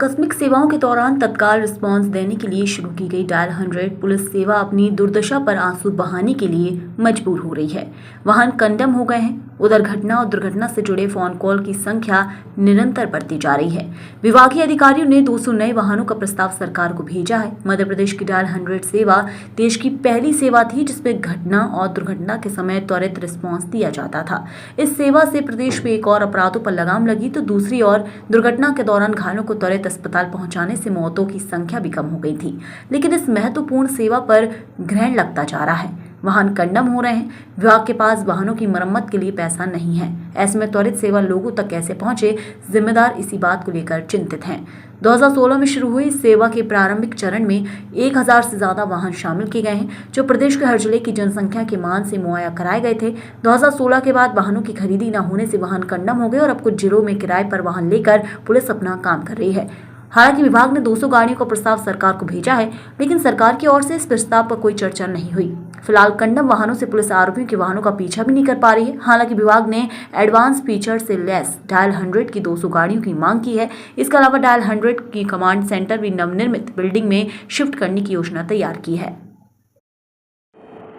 आकस्मिक सेवाओं के दौरान तत्काल रिस्पांस देने के लिए शुरू की गई डायल 100 पुलिस सेवा अपनी दुर्दशा पर आंसू बहाने के लिए मजबूर हो रही है। वाहन कंडम हो गए हैं। उधर घटना और दुर्घटना से जुड़े फोन कॉल की संख्या निरंतर बढ़ती जा रही है। विभागीय अधिकारियों ने 200 नए वाहनों का प्रस्ताव सरकार को भेजा है। मध्य प्रदेश की डायल 100 सेवा देश की पहली सेवा थी जिसमें घटना और दुर्घटना के समय त्वरित रिस्पांस दिया जाता था। इस सेवा से प्रदेश में एक और अपराधों पर लगाम लगी तो दूसरी ओर दुर्घटना के दौरान घायलों को त्वरित अस्पताल पहुंचाने से मौतों की संख्या भी कम हो गई थी। लेकिन इस महत्वपूर्ण सेवा पर ग्रहण लगता जा रहा है। वाहन कंडम हो रहे हैं। विभाग के पास वाहनों की मरम्मत के लिए पैसा नहीं है। ऐसे में त्वरित सेवा लोगों तक कैसे पहुंचे, जिम्मेदार इसी बात को लेकर चिंतित हैं। 2016 में शुरू हुई इस सेवा के प्रारंभिक चरण में 1000 से ज्यादा वाहन शामिल किए गए हैं, जो प्रदेश के हर जिले की जनसंख्या के मान से मुहैया कराए गए थे। 2016 के बाद वाहनों की खरीदी न होने से वाहन कंडम हो गए और अब कुछ जिलों में किराए पर वाहन लेकर पुलिस अपना काम कर रही है। हालांकि विभाग ने 200 गाड़ियों का प्रस्ताव सरकार को भेजा है, लेकिन सरकार की ओर से इस प्रस्ताव पर कोई चर्चा नहीं हुई। फिलहाल कंडम वाहनों से पुलिस आरोपियों के वाहनों का पीछा भी नहीं कर पा रही है। हालांकि विभाग ने एडवांस फीचर से लेस डायल 100 की 200 गाड़ियों की मांग की है। इसके अलावा डायल 100 की कमांड सेंटर भी नवनिर्मित बिल्डिंग में शिफ्ट करने की योजना तैयार की है।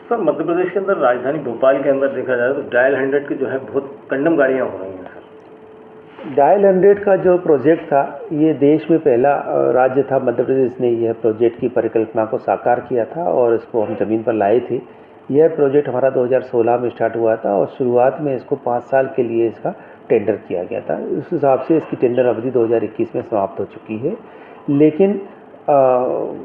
सर, मध्य प्रदेश के अंदर राजधानी भोपाल के अंदर देखा जाए तो डायल 100 की जो है बहुत कंडम गाड़ियाँ हो रही हैं। डायल 100 का जो प्रोजेक्ट था, ये देश में पहला राज्य था। मध्य प्रदेश ने यह प्रोजेक्ट की परिकल्पना को साकार किया था और इसको हम ज़मीन पर लाए थे। यह प्रोजेक्ट हमारा 2016 में स्टार्ट हुआ था और शुरुआत में इसको 5 साल के लिए इसका टेंडर किया गया था। उस हिसाब से इसकी टेंडर अवधि 2021 में समाप्त हो चुकी है। लेकिन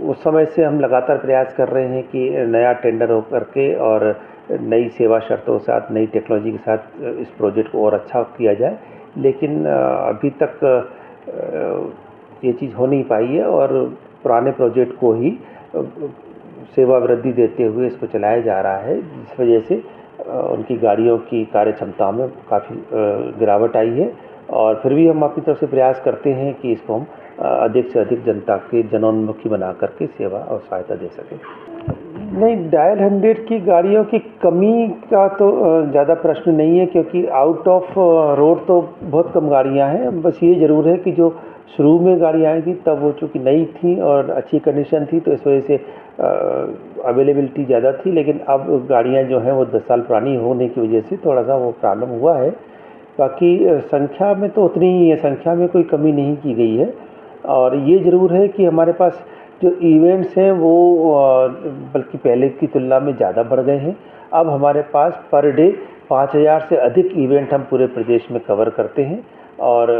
उस समय से हम लगातार प्रयास कर रहे हैं कि नया टेंडर हो करके और नई सेवा शर्तों के साथ, नई टेक्नोलॉजी के साथ इस प्रोजेक्ट को और अच्छा किया जाए। लेकिन अभी तक ये चीज़ हो नहीं पाई है और पुराने प्रोजेक्ट को ही सेवा वृद्धि देते हुए इसको चलाया जा रहा है, जिस वजह से उनकी गाड़ियों की कार्य क्षमता में काफ़ी गिरावट आई है। और फिर भी हम अपनी तरफ से प्रयास करते हैं कि इसको हम अधिक से अधिक जनता के जनोन्मुखी बना करके सेवा और सहायता दे सकें। नहीं, डायल 100 की गाड़ियों की कमी का तो ज़्यादा प्रश्न नहीं है, क्योंकि आउट ऑफ रोड तो बहुत कम गाड़ियां हैं। बस ये ज़रूर है कि जो शुरू में गाड़ियाँ आई थी तब वो चूँकि नई थी और अच्छी कंडीशन थी, तो इस वजह से अवेलेबिलिटी ज़्यादा थी। लेकिन अब गाड़ियाँ जो हैं वो 10 साल पुरानी होने की वजह से थोड़ा सा वो प्रॉब्लम हुआ है। बाकी संख्या में तो उतनी ही है, संख्या में कोई कमी नहीं की गई है। और ये ज़रूर है कि हमारे पास जो इवेंट्स हैं वो बल्कि पहले की तुलना में ज़्यादा बढ़ गए हैं। अब हमारे पास पर डे 5000 से अधिक इवेंट हम पूरे प्रदेश में कवर करते हैं। और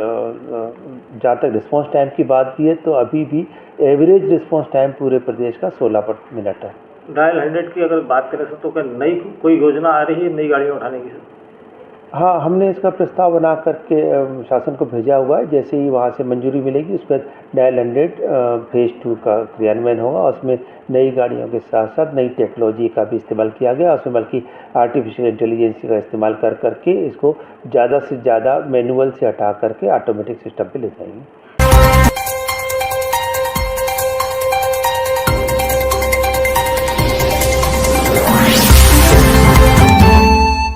जहाँ तक रिस्पांस टाइम की बात भी है तो अभी भी एवरेज रिस्पांस टाइम पूरे प्रदेश का 16 मिनट है। डायल 100 की अगर बात करें तो क्या नई कोई योजना आ रही है नई गाड़ियाँ उठाने की? हाँ, हमने इसका प्रस्ताव बना करके शासन को भेजा हुआ है। जैसे ही वहाँ से मंजूरी मिलेगी उस पर डायल 100 फेज़ 2 का क्रियान्वयन होगा। उसमें नई गाड़ियों के साथ साथ नई टेक्नोलॉजी का भी इस्तेमाल किया गया। उसमें बल्कि आर्टिफिशियल इंटेलिजेंस का इस्तेमाल कर करके इसको ज़्यादा से ज़्यादा मैनुअल से हटा करके ऑटोमेटिक सिस्टम पे ले जाएंगे।